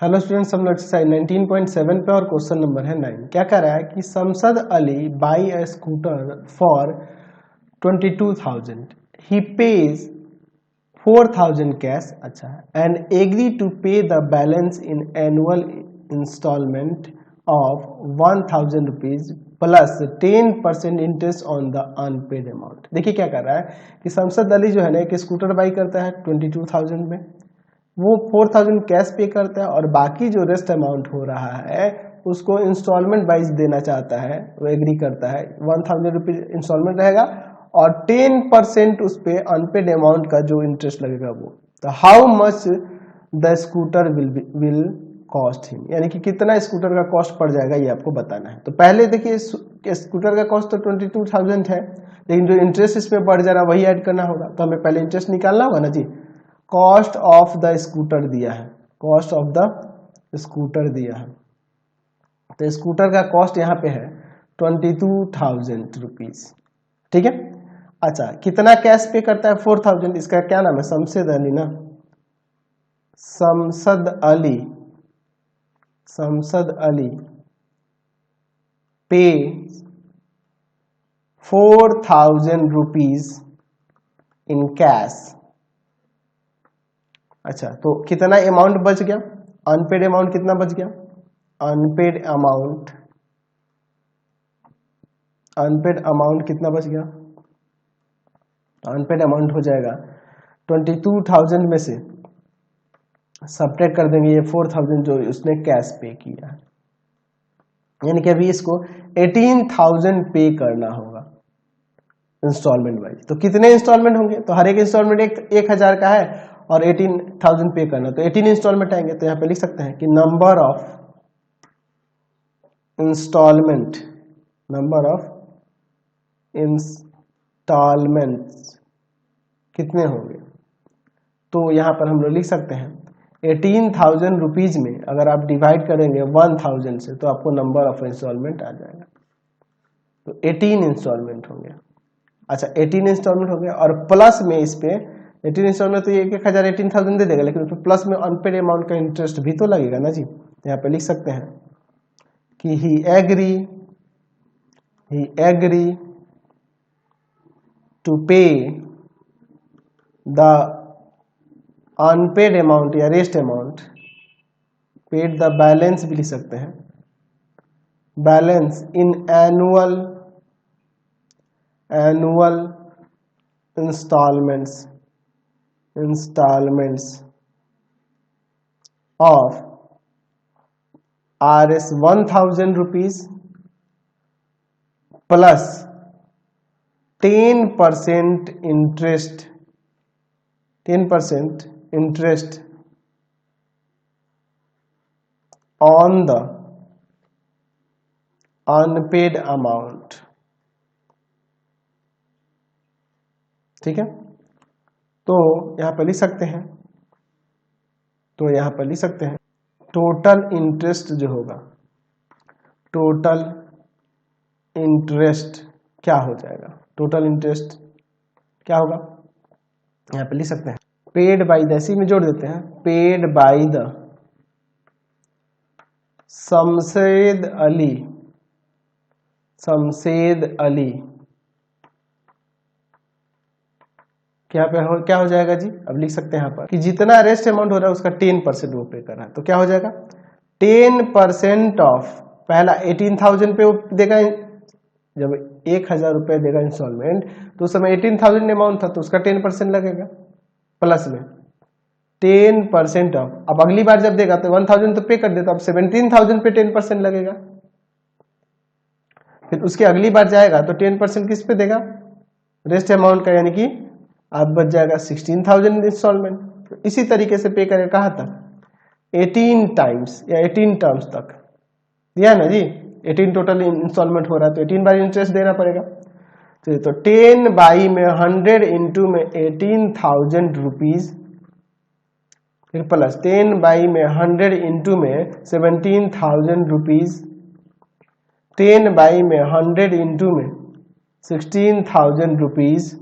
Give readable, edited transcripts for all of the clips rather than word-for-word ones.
Hello students, हम लोग exercise 19.7 पे और क्वेश्चन नंबर है 9। क्या कह रहा है कि Shamshad Ali buy a scooter for 22,000, he pays 4,000 cash, अच्छा, and agree to pay the balance in annual instalment of 1,000 rupees plus 10% interest on the unpaid amount. देखिए क्या कर रहा है कि शमशद अली जो है ना एक स्कूटर बाई करता है 22,000 में, वो 4,000 कैश पे करता है और बाकी जो रेस्ट अमाउंट हो रहा है उसको इंस्टॉलमेंट वाइज देना चाहता है, वो एग्री करता है। 1,000 रुपीज इंस्टॉलमेंट रहेगा और 10% उस पे अनपेड अमाउंट का जो इंटरेस्ट लगेगा वो। तो how much the scooter will cost him, यानी कि कितना स्कूटर का कॉस्ट पड़ जाएगा ये आपको बताना है। तो पहले देखिए स्कूटर का कॉस्ट तो 22,000 है, लेकिन जो इंटरेस्ट इसमें बढ़ जा रहा है वही ऐड करना होगा। तो हमें पहले इंटरेस्ट निकालना होगा ना जी। कॉस्ट ऑफ द स्कूटर दिया है, कॉस्ट ऑफ द स्कूटर दिया है, तो स्कूटर का कॉस्ट यहाँ पे है 22,000 रुपीज, ठीक है। अच्छा, कितना कैश पे करता है? 4,000। इसका क्या नाम है? शमशद अली ना, शमशद अली, शमशद अली पे 4,000 रुपीज इन कैश। अच्छा, तो कितना अमाउंट बच गया? अनपेड अमाउंट कितना बच गया? अनपेड अमाउंट, अनपेड अमाउंट कितना बच गया? अनपेड अमाउंट हो जाएगा 22,000 में से सब्ट्रैक्ट कर देंगे ये 4,000 जो उसने कैश पे किया, यानी कि अभी इसको 18,000 पे करना होगा इंस्टॉलमेंट वाइज। तो कितने इंस्टॉलमेंट होंगे? तो हर एक इंस्टॉलमेंट 1,000 का है और 18,000 पे करना, तो 18 इंस्टॉलमेंट आएंगे। तो यहाँ पे लिख सकते हैं कि number of instalment, number of instalments कितने होंगे? तो यहाँ पर हम लोग लिख सकते हैं 18,000 रुपीज में अगर आप डिवाइड करेंगे 1,000 से तो आपको नंबर ऑफ इंस्टॉलमेंट आ जाएगा। तो 18 इंस्टॉलमेंट होंगे। अच्छा, 18 इंस्टॉलमेंट हो गया और प्लस में इस पे 18 इंस्टॉलमेंट तो ये 1,000 18,000 दे देगा, लेकिन प्लस में अनपेड अमाउंट का इंटरेस्ट भी तो लगेगा ना जी। तो यहाँ पे लिख सकते हैं कि he agree to pay the unpaid amount या rest amount, paid the balance भी लिख सकते हैं, balance in annual instalments of RS 1,000 rupees plus 10% interest, 10% interest on the unpaid amount, ठीक है। तो यहां पर लिख सकते हैं, तो यहां पर लिख सकते हैं टोटल इंटरेस्ट जो होगा, टोटल इंटरेस्ट क्या हो जाएगा? टोटल इंटरेस्ट क्या होगा? यहां पे लिख सकते हैं पेड बाई द, इसी में जोड़ देते हैं, paid by the Shamshad Ali, Shamshad Ali क्या हो जाएगा जी? अब लिख सकते हैं यहाँ पर कि जितना रेस्ट अमाउंट हो रहा है उसका 10% वो पे कर रहा है। तो क्या हो जाएगा? 10% ऑफ, पहला 18,000 पे वो देगा, जब 1,000 रुपए देगा इंस्टॉलमेंट तो उस समय 18,000 अमाउंट था तो उसका 10% लगेगा प्लस में 10% ऑफ। अब अगली बार जब देगा तो 1,000 तो पे कर देता, अब 17,000 पे 10% लगेगा। फिर उसके अगली बार जाएगा तो 10% किस पे देगा? रेस्ट अमाउंट का, यानी कि अब बच जाएगा 16,000 इंस्टॉलमेंट। तो इसी तरीके से पे करेगा कहाँ तक? 18 टाइम्स या 18 टर्म्स तक दिया ना जी। 18 टोटल इंस्टॉलमेंट हो रहा है तो 18 बार इंटरेस्ट देना पड़ेगा। तो 10 बाई में 100 इंटू में 18,000 रुपीज, फिर प्लस 10 बाई में 100 इंटू में 17,000 रुपीज, 10 बाई में 100 इंटू में 16,000 रुपीज,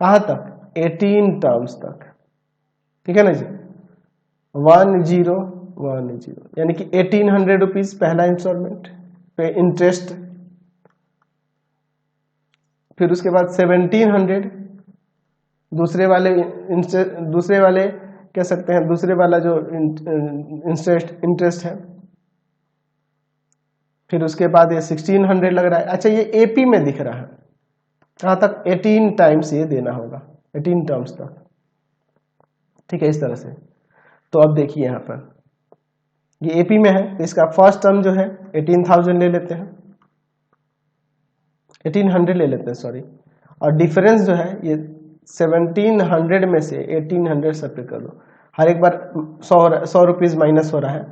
कहाँ तक? 18 टर्म्स तक, ठीक है ना जी। 1010, यानी कि 1800 रुपीज पहला इंस्टॉलमेंट पे इंटरेस्ट, फिर उसके बाद 1700 दूसरे वाले कह सकते हैं, दूसरे वाला जो इंटरेस्ट है, फिर उसके बाद ये 1600 लग रहा है। अच्छा, ये एपी में दिख रहा है, कहाँ तक? 18 टाइम्स ये देना होगा, 18 टर्म्स तक, ठीक है, इस तरह से। तो अब देखिए यहाँ पर ये एपी में है, तो इसका फर्स्ट टर्म जो है 18,000 ले लेते हैं, 1800 ले लेते हैं, सॉरी, और डिफरेंस जो है ये 1700 में से 1800 सेपरेट कर दो, हर एक बार 100 रुपीज माइनस हो रहा है,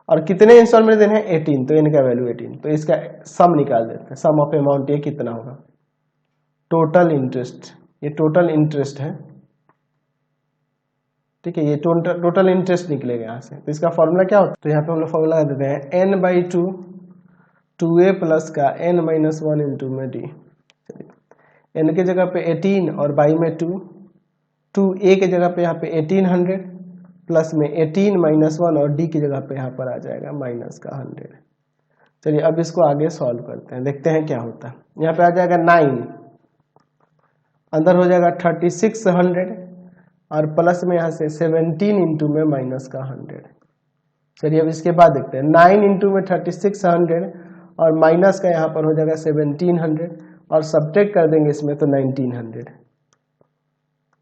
और कितने इंस्टॉलमेंट देने हैं? 18, तो इनका वैल्यू 18, तो इसका सम निकाल देते हैं, सम ऑफ अमाउंट ये कितना होगा? टोटल इंटरेस्ट, ये टोटल इंटरेस्ट है, ठीक है, ये टोटल इंटरेस्ट निकलेगा यहाँ से। तो इसका फॉर्मूला क्या होता है? तो यहाँ पे हम लोग फॉर्मूला लगा देते हैं n/2 2a प्लस का n-1 इंटू में d। n के जगह पे 18 और बाई में 2, 2a के जगह पे यहाँ पे 1800 प्लस में 18 -1 और d की जगह पे यहाँ पर आ जाएगा माइनस का 100। चलिए अब इसको आगे सॉल्व करते हैं, देखते हैं क्या होता है। यहाँ पे आ जाएगा 9, अंदर हो जाएगा 3600 और प्लस में यहाँ से 17 इंटू में माइनस का 100। चलिए अब इसके बाद देखते हैं, 9 इंटू में 3600 और माइनस का यहाँ पर हो जाएगा 1700 और सब्ट्रैक्ट कर देंगे इसमें तो 1900,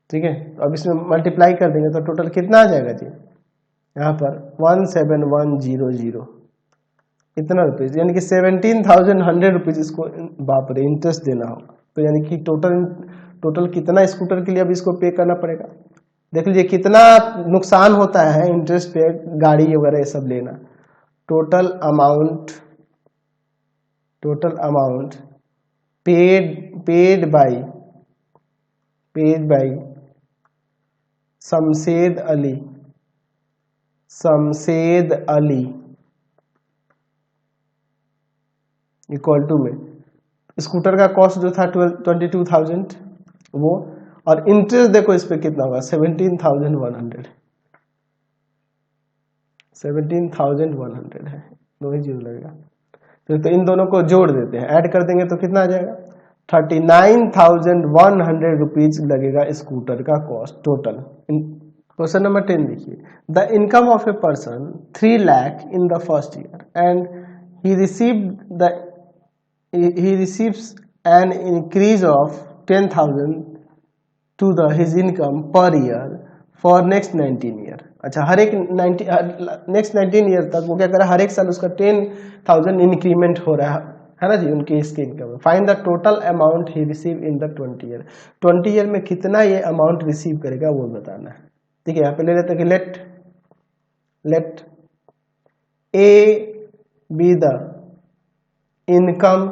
ठीक है। तो अब इसमें मल्टीप्लाई कर देंगे तो टोटल कितना आ जाएगा जी? यहाँ पर 17100 इतना रुपीज, यानी कि 17,100 रुपीज इसको, बाप रे, इंटरेस्ट देना होगा। तो यानी कि टोटल कितना स्कूटर के लिए अब इसको पे करना पड़ेगा? देख लीजिए कितना नुकसान होता है इंटरेस्ट पे, गाड़ी वगैरह ये सब लेना। Total amount paid by Shamshed Ali equal to में स्कूटर का कॉस्ट जो था 22,000 वो, और इंटरेस्ट देखो इस पे कितना होगा 17,100 है, दो ही जीरो लगेगा। तो इन दोनों को जोड़ देते हैं, ऐड कर देंगे तो कितना आ जाएगा? 39,100 रुपीज लगेगा स्कूटर का कॉस्ट टोटल। क्वेश्चन नंबर 10 देखिए, the income of a person 3 lakh in the first year and he receives an increase of 10,000 to his income per year for next 19 year। अच्छा, हर एक नेक्स्ट 19 ईयर तक वो क्या कर रहा है? हर एक साल उसका 10,000 इंक्रीमेंट हो रहा है ना जी, उनकी इसके इनकम में। Find the total amount he receive in the 20 year. 20 year में कितना ये अमाउंट रिसीव करेगा वो बताना है, ठीक है। यहाँ पे ले लेते हैं कि let A be the income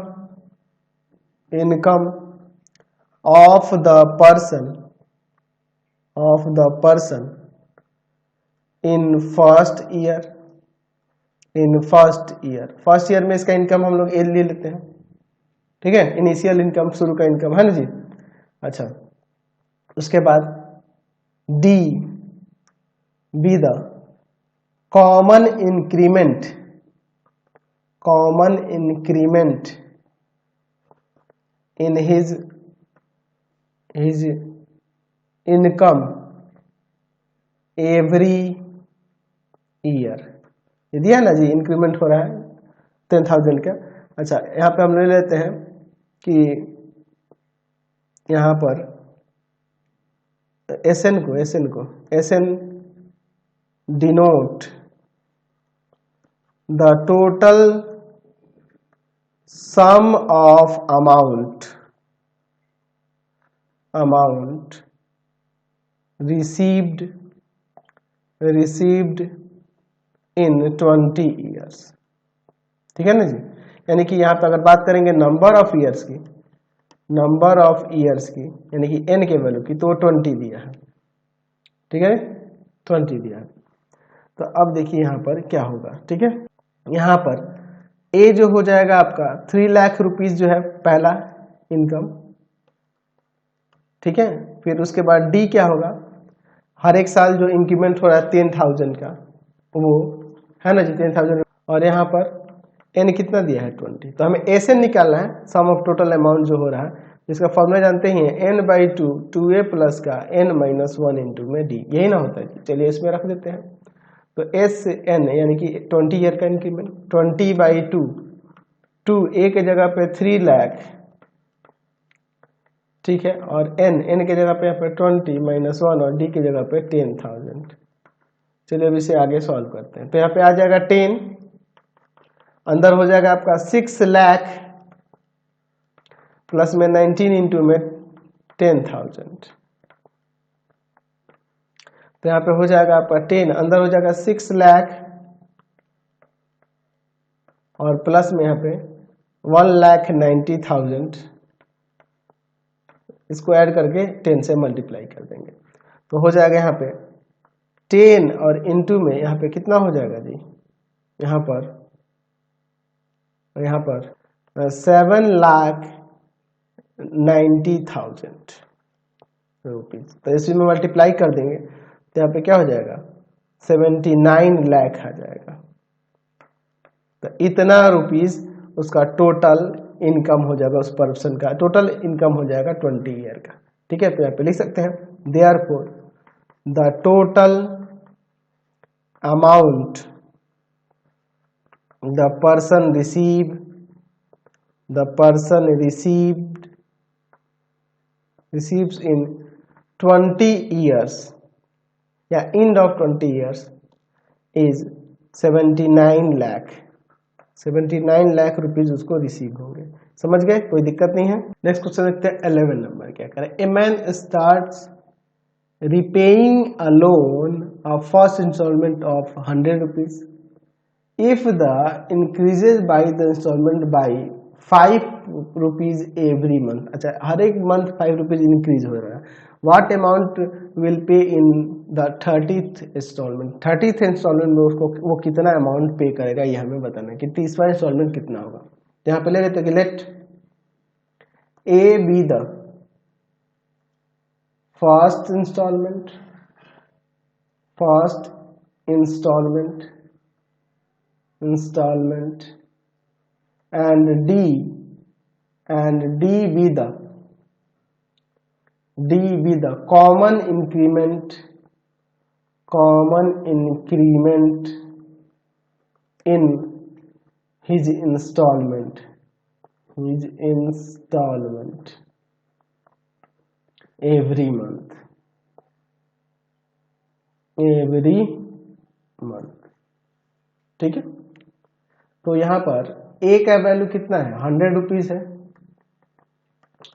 of the person in first year। First year में इसका इनकम हम लोग ए ले लेते हैं, ठीक है, इनिशियल इनकम, शुरू का इनकम है ना जी। अच्छा, उसके बाद D be the common increment in his income every year। ये दिया ना जी, इंक्रीमेंट हो रहा है 10,000 का। अच्छा, यहाँ पे हम ले लेते हैं कि यहाँ पर S N denote the total sum of amount received in 20 years, ठीक है ना जी। यानी कि यहाँ पे अगर बात करेंगे नंबर ऑफ ईयर्स की, यानी कि n के वैल्यू की, तो 20 दिया है, ठीक है, 20 दिया है। तो अब देखिए यहाँ पर क्या होगा, ठीक है। यहाँ पर ए जो हो जाएगा आपका 3 लाख रुपीज जो है पहला इनकम, ठीक है। फिर उसके बाद डी क्या होगा? हर एक साल जो इंक्रीमेंट हो रहा है 10,000 का, वो है ना जी 10,000, और यहाँ पर n कितना दिया है 20। तो हमें ऐसे निकालना है सम ऑफ टोटल अमाउंट जो हो रहा है, जिसका फॉर्मूला जानते ही हैं n/2 2a प्लस का n-1 इंटू में d, यही ना होता है। चलिए इसमें रख देते हैं। तो SN यानी कि 20 ईयर का इंक्रीमेंट, 20/2 2 a के जगह पे 3 लाख, ठीक है, और n के जगह पे यहाँ पे 20-1 और d की जगह पे 10,000। चलिए अब इसे आगे सॉल्व करते हैं। तो यहाँ पे आ जाएगा 10, अंदर हो जाएगा आपका 6 लाख प्लस में 19 इंटू में 10,000। तो यहाँ पे हो जाएगा आपका 10, अंदर हो जाएगा 6 लाख और प्लस में यहाँ पे 1,90,000, इसको ऐड करके 10 से मल्टीप्लाई कर देंगे। तो हो जाएगा यहाँ पे 10 और इंटू में यहाँ पे कितना हो जाएगा जी, यहाँ पर 7,90,000 रुपीज। तो इसमें मल्टीप्लाई कर देंगे तो यहाँ पे क्या हो जाएगा 79 लाख आ जाएगा। तो इतना रुपीज उसका टोटल इनकम हो जाएगा, उस पर्सन का टोटल इनकम हो जाएगा 20 ईयर का। ठीक है, तो यहाँ पे लिख सकते हैं therefore the total amount the person receives in 20 years या end of 20 years is 79 lakh. 79 lakh rupees उसको रिसीव होंगे। समझ गए, कोई दिक्कत नहीं है। नेक्स्ट क्वेश्चन देखते हैं 11 नंबर क्या करें। A man starts repaying a loan of first installment of 100 rupees if the increases by the installment by 5 rupees every month। अच्छा, हर एक मंथ 5 रुपीज इंक्रीज हो रहा है। What amount will pay in the 30th instalment. 30th instalment में उसको वो कितना amount पे करेगा, ये हमें बताना है कि 30वां इंस्टॉलमेंट कितना होगा। तो यहाँ पे ले लेते हैं कि let A be the first instalment and D be the common increment in his installment every month। ठीक है, तो यहाँ पर A का वैल्यू कितना है 100 रुपीज है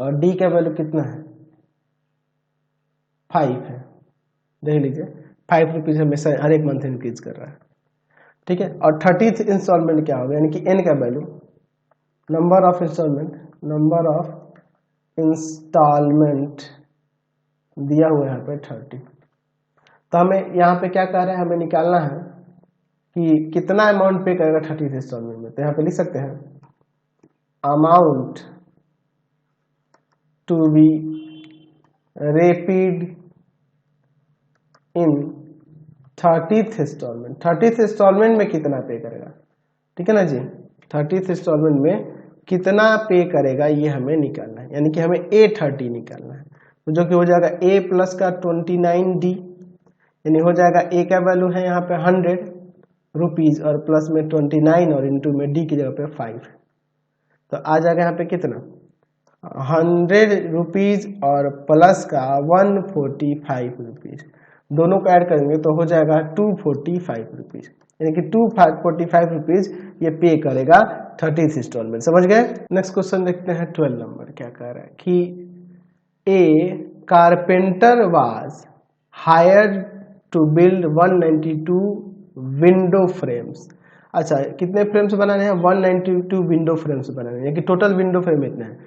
और D का वैल्यू कितना है 5 है। देख लीजिए 5 रुपीज हमेशा हर एक मंथ इंक्रीज कर रहा है। ठीक है, और 30th इंस्टॉलमेंट क्या होगा, यानी कि N का वैल्यू नंबर ऑफ इंस्टॉलमेंट दिया हुआ है यहाँ पे 30। तो हमें यहाँ पे क्या कह रहा है, हमें निकालना है कि कितना अमाउंट पे करेगा 30th इंस्टॉलमेंट में। तो यहाँ पे लिख सकते हैं amount to be repaid in 30th instalment. 30th instalment में कितना पे करेगा, ठीक है ना जी, 30th इंस्टॉलमेंट में कितना पे करेगा ये हमें निकालना है, यानी कि हमें A30 निकालना है। तो जो कि हो जाएगा A प्लस का 29D, यानी हो जाएगा A का वैल्यू है यहाँ पे 100 रुपीज और प्लस में 29 और इंटू में D की जगह पे 5। तो आ जाएगा यहाँ पे कितना 100 रुपीज और प्लस का 145 रुपीज, दोनों को ऐड करेंगे तो हो जाएगा 245 रुपीज, यानी कि 245 रुपीज ये पे करेगा 30th इंस्टॉलमेंट। समझ गए। नेक्स्ट क्वेश्चन देखते हैं 12 नंबर क्या कह रहा है कि a carpenter was hired to build 192 window frames. अच्छा, कितने फ्रेम्स बनाने हैं 192 विंडो फ्रेम्स बनाने हैं, यानी कि टोटल विंडो फ्रेम इतने हैं।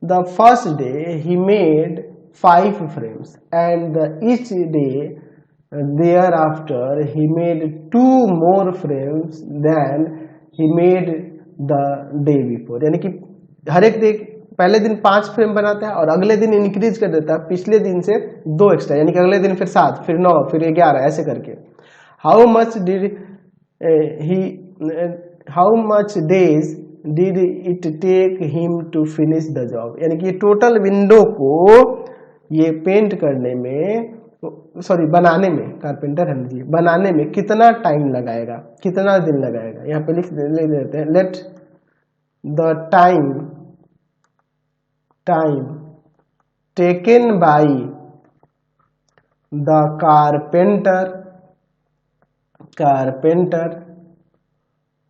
The first day he made 5 frames and each day thereafter he made 2 more frames than he made the day before। यानी कि हर एक पहले दिन 5 फ्रेम बनाता है और अगले दिन इंक्रीज कर देता है पिछले दिन से 2 एक्स्ट्रा, यानी कि अगले दिन फिर 7, फिर 9, फिर 11 ऐसे करके। How much did he how much days did it take him to finish the job, यानी कि टोटल विंडो को ये पेंट करने में, सॉरी बनाने में, कारपेंटर है जी, बनाने में कितना टाइम लगाएगा, कितना दिन लगाएगा। यहाँ पे लिख देते हैं let the time taken by the carpenter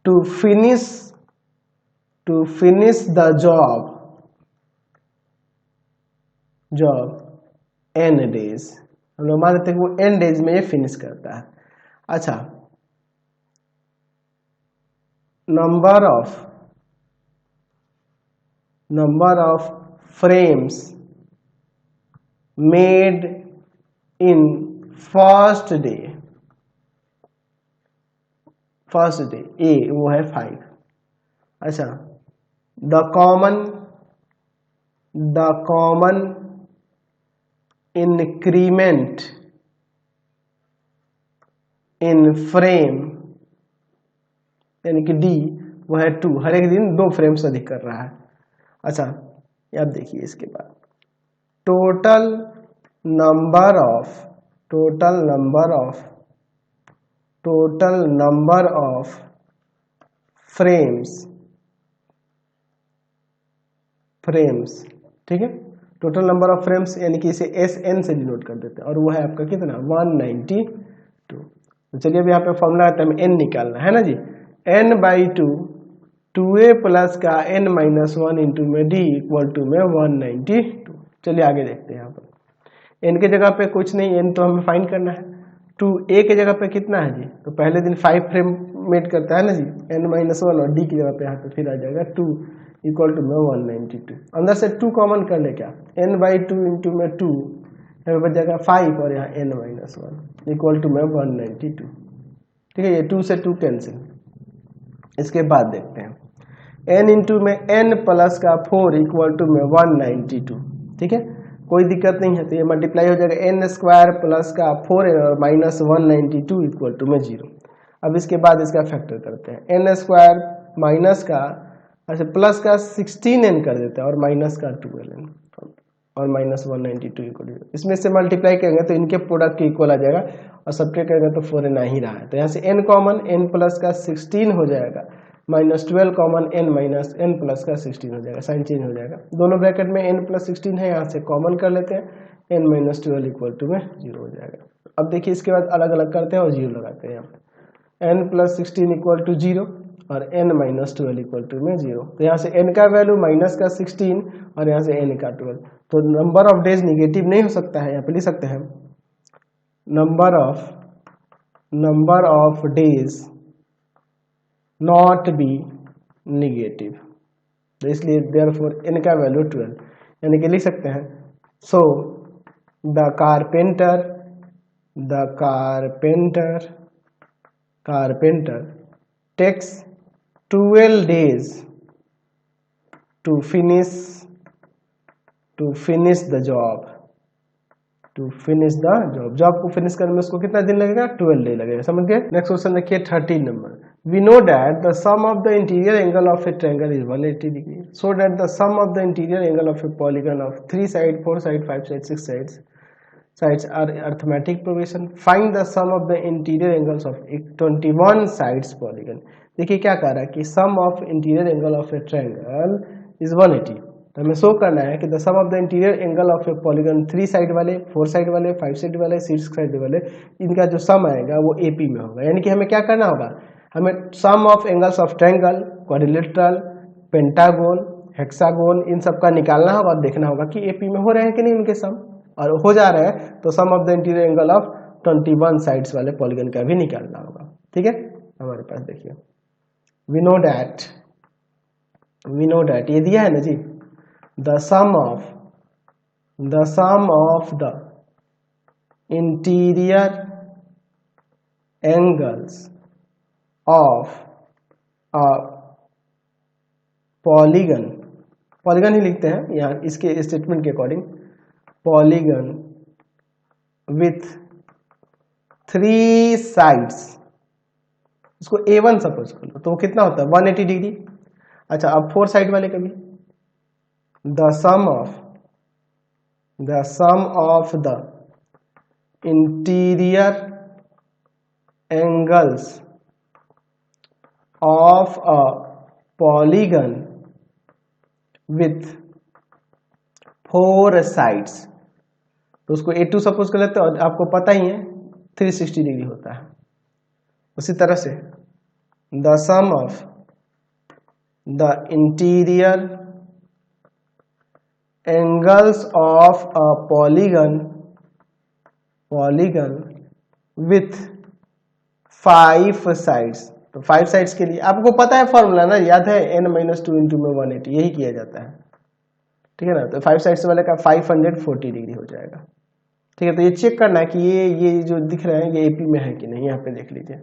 to finish the job n days. हम लोग मान लेते हैं कि वो n डेज में ये फिनिश करता है। अच्छा, number of frames made in first day a वो है 5। अच्छा, the common increment in frame, यानी कि डी वो है 2, हर एक दिन 2 फ्रेम्स अधिक कर रहा है। अच्छा, अब देखिए इसके बाद टोटल नंबर ऑफ फ्रेम्स, ठीक है, टोटल नंबर ऑफ फ्रेम्स, यानी कि इसे SN से डिनोट कर देते हैं और वो है आपका कितना 192। तो चलिए अब यहाँ पे फॉर्मूला आता है, हमें n निकालना है ना जी, n/2 2a प्लस का n-1 इंटू में d इक्वल टू में 192। चलिए आगे देखते हैं। यहाँ पर n के जगह पे कुछ नहीं, n तो हमें फाइंड करना है। 2a के जगह पे कितना है जी, तो पहले दिन 5 फ्रेम मेड करता है ना जी, n-1 और d की जगह पे यहाँ पे फिर आ जाएगा 2 इक्वल टू में 192। अंदर से 2 कॉमन कर ले, क्या n/2 इंटू में 2, यहाँ पे बच जाएगा 5 और यहाँ n-1 इक्वल टू में 192। ठीक है, ये 2 से 2 कैंसिल। इसके बाद देखते हैं n इंटू में n प्लस का 4 इक्वल टू में 192। ठीक है, कोई दिक्कत नहीं है, तो ये मल्टीप्लाई हो जाएगा n स्क्वायर प्लस का 4 और माइनस 192 इक्वल टू में 0। अब इसके बाद इसका फैक्टर करते हैं, n स्क्वायर माइनस का, अच्छा प्लस का 16n कर देते हैं और माइनस का 12n और माइनस 192 इक्वल। इसमें से मल्टीप्लाई करेंगे तो इनके प्रोडक्ट के इक्वल आ जाएगा और सब्ट्रैक्ट करेंगे तो 4n आ ही रहा है, तो यहाँ से n कॉमन, n प्लस का 16 हो जाएगा, minus 12 common, n minus n plus का 16 हो जाएगा, साइन चेंज हो जाएगा। दोनों ब्रैकेट में n प्लस 16 है, यहाँ से कॉमन कर लेते हैं, n माइनस 12 इक्वल टू में 0 हो जाएगा। अब देखिए इसके बाद अलग अलग करते हैं और 0 लगाते हैं यहाँ पे, n प्लस 16 इक्वल टू 0 और n माइनस 12 इक्वल टू में 0। तो यहाँ से n का वैल्यू माइनस का 16 और यहाँ से n का 12, तो नंबर ऑफ डेज निगेटिव नहीं हो सकता है, यहाँ पे लिख सकते हैं number of days not be negative, तो इसलिए देयरफॉर n का वैल्यू 12, यानी कि लिख सकते हैं so the carpenter takes 12 days to finish the job, job को फिनिश करने में उसको कितना दिन लगेगा, 12 डे लगेगा। समझ गए। नेक्स्ट क्वेश्चन देखिए 13 number, we know that the sum of the interior angle of a triangle is 180 degree, so that the sum of the interior angle of a polygon of 3 side 4 side 5 side 6 sides are arithmetic progression, find the sum of the interior angles of a 21 sides polygon। देखिए क्या कह रहा है कि sum of interior angle of a triangle is 180, तो हमें show करना है कि the sum of the interior angle of a polygon 3 side वाले 4 साइड वाले 5 साइड वाले 6 साइड वाले, इनका जो सम आएगा वो AP में होगा। यानी कि हमें क्या करना होगा, हमें sum of angles of triangle, quadrilateral, pentagon, hexagon, इन सब का निकालना होगा और देखना होगा कि AP में हो रहे हैं कि नहीं उनके सम, और हो जा रहे हैं तो sum of the interior angle of 21 sides वाले पॉलीगन का भी निकालना होगा। ठीक है, हमारे पास देखिए वी नो डैट ये दिया है ना जी, the sum of the interior angles of a polygon polygon ही लिखते हैं यहाँ इसके स्टेटमेंट के अकॉर्डिंग, पॉलीगन विथ 3 साइड्स, इसको A1 सपोज कर लो, तो वो कितना होता है 180 डिग्री। अच्छा अब 4 साइड वाले का भी, the sum of the interior angles of a polygon with 4 sides, तो उसको A2 सपोज कर लेते हैं, और आपको पता ही है 360 डिग्री होता है। उसी तरह से the sum of the interior angles of a polygon with 5 sides, तो 5 साइड्स के लिए आपको पता है फॉर्मूला ना, याद है n-2 इंटू में 180, यही किया जाता है, ठीक है ना। तो 5 साइड्स वाले का 540 डिग्री हो जाएगा, ठीक है। तो ये चेक करना है कि ये जो दिख रहे हैं ये एपी में है कि नहीं, यहाँ पे देख लीजिए।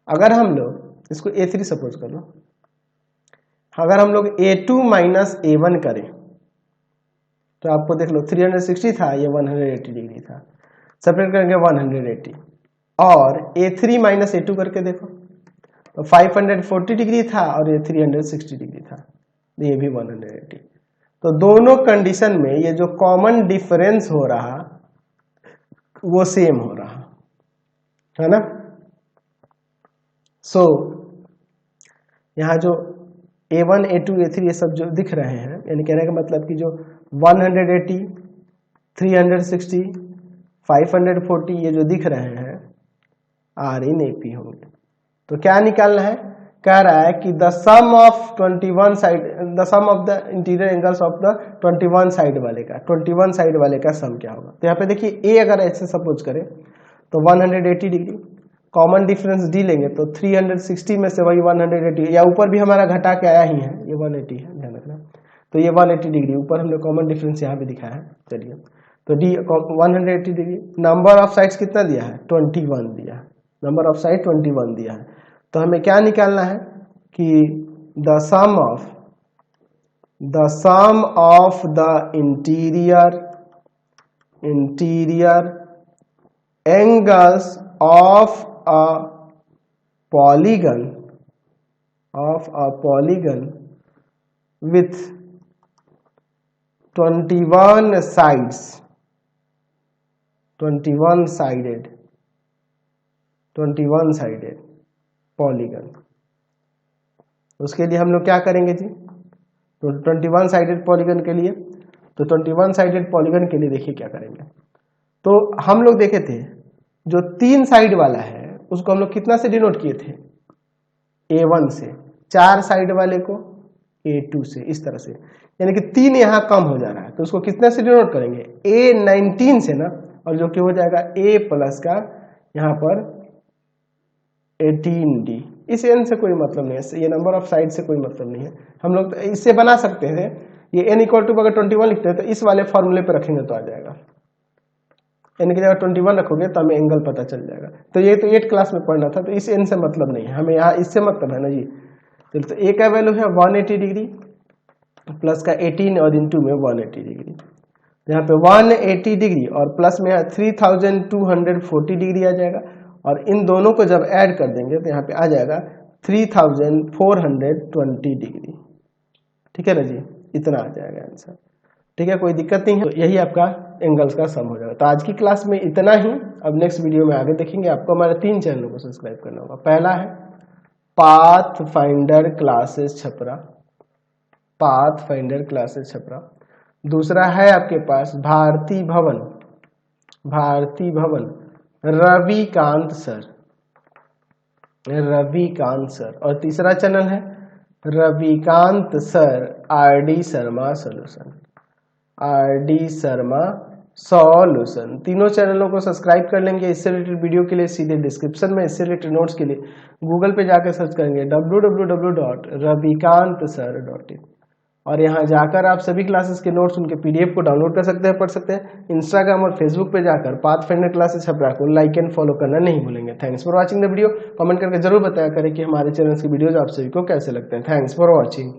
अगर हम लोग इसको A3 सपोज कर लो, अगर हम लोग A2 माइनस A1 करें तो आपको देख लो 360 था, ये 180 डिग्री था, सेपरेट करेंगे 180, और A3 माइनस A2 करके देखो तो 540 डिग्री था और ये 360 डिग्री था, ये भी 180। तो दोनों कंडीशन में ये जो कॉमन डिफरेंस हो रहा वो सेम हो रहा है ना। सो यहाँ जो A1 A2 A3 ये सब जो दिख रहे हैं, यानी कहने का मतलब कि जो 180 360 540 ये जो दिख रहे हैं आर इन AP होंगे। तो क्या निकालना है, कह रहा है कि the sum of 21 side, the sum of the interior angles of the 21 side वाले का, 21 साइड वाले का सम क्या होगा। तो यहाँ पे देखिए A अगर ऐसे सपोज करें तो 180 डिग्री, कॉमन डिफरेंस D लेंगे तो 360 में से वही 180, या ऊपर भी हमारा घटा के आया ही है, ये 180 है, ध्यान रखना। तो ये 180 डिग्री ऊपर हमने कॉमन डिफरेंस यहाँ पे दिखाया है। चलिए तो D 180 degree, number of sides कितना दिया है 21 दिया है, नंबर ऑफ साइड 21 दिया है। तो हमें क्या निकालना है कि the sum of the interior angles of a polygon with 21 sides, 21 sided polygon, उसके लिए हम लोग क्या करेंगे जी, तो 21 साइडेड पॉलीगन के लिए, तो 21 साइडेड पॉलीगन के लिए देखिए क्या करेंगे। तो हम लोग देखे थे जो 3 साइड वाला है उसको हम लोग कितना से डिनोट किए थे, A1 से, 4 साइड वाले को A2 से, इस तरह से, यानी कि 3 यहाँ कम हो जा रहा है तो उसको कितने से डिनोट करेंगे A19 से ना, और जो कि हो जाएगा A प्लस का यहाँ पर 18D। इस n से कोई मतलब नहीं है, ये नंबर ऑफ साइड से कोई मतलब नहीं है। हम लोग इससे बना सकते हैं, ये n इक्वल टू अगर 21 लिखते हैं तो इस वाले फॉर्मूले पे रखेंगे तो आ जाएगा, n की जगह 21 रखोगे तो हमें एंगल पता चल जाएगा। तो ये तो 8 क्लास में पढ़ना था, तो इस n से मतलब नहीं है हमें, यहाँ इससे मतलब है ना जी। चलो तो A का वैल्यू है 180 डिग्री प्लस का 18 और इंटू में 180 डिग्री, यहाँ पे 180 डिग्री और प्लस में 3240 डिग्री आ जाएगा, और इन दोनों को जब ऐड कर देंगे तो यहाँ पे आ जाएगा 3420 डिग्री, ठीक है ना जी, इतना आ जाएगा आंसर, ठीक है, कोई दिक्कत नहीं है। तो यही आपका एंगल्स का सम हो जाएगा। तो आज की क्लास में इतना ही, अब नेक्स्ट वीडियो में आगे देखेंगे। आपको हमारे 3 चैनलों को सब्सक्राइब करना होगा। पहला है पाथ फाइंडर क्लासेस छपरा, दूसरा है आपके पास भारती भवन रविकांत सर, और तीसरा चैनल है Ravikant sir RD Sharma solution. तीनों चैनलों को सब्सक्राइब कर लेंगे। इससे रिलेटेड वीडियो के लिए सीधे डिस्क्रिप्शन में, इससे रिलेटेड नोट्स के लिए गूगल पे जाकर सर्च करेंगे www.ravikantsir.in, और यहाँ जाकर आप सभी क्लासेस के नोट्स, उनके PDF को डाउनलोड कर सकते हैं, पढ़ सकते हैं। इंस्टाग्राम और फेसबुक पे जाकर पाथफाइंडर क्लासेस छपरा को लाइक एंड फॉलो करना नहीं भूलेंगे। Thanks for watching the video. Comment करके जरूर बताया करें कि हमारे चैनल की वीडियोज आप सभी को कैसे लगते हैं। Thanks for watching.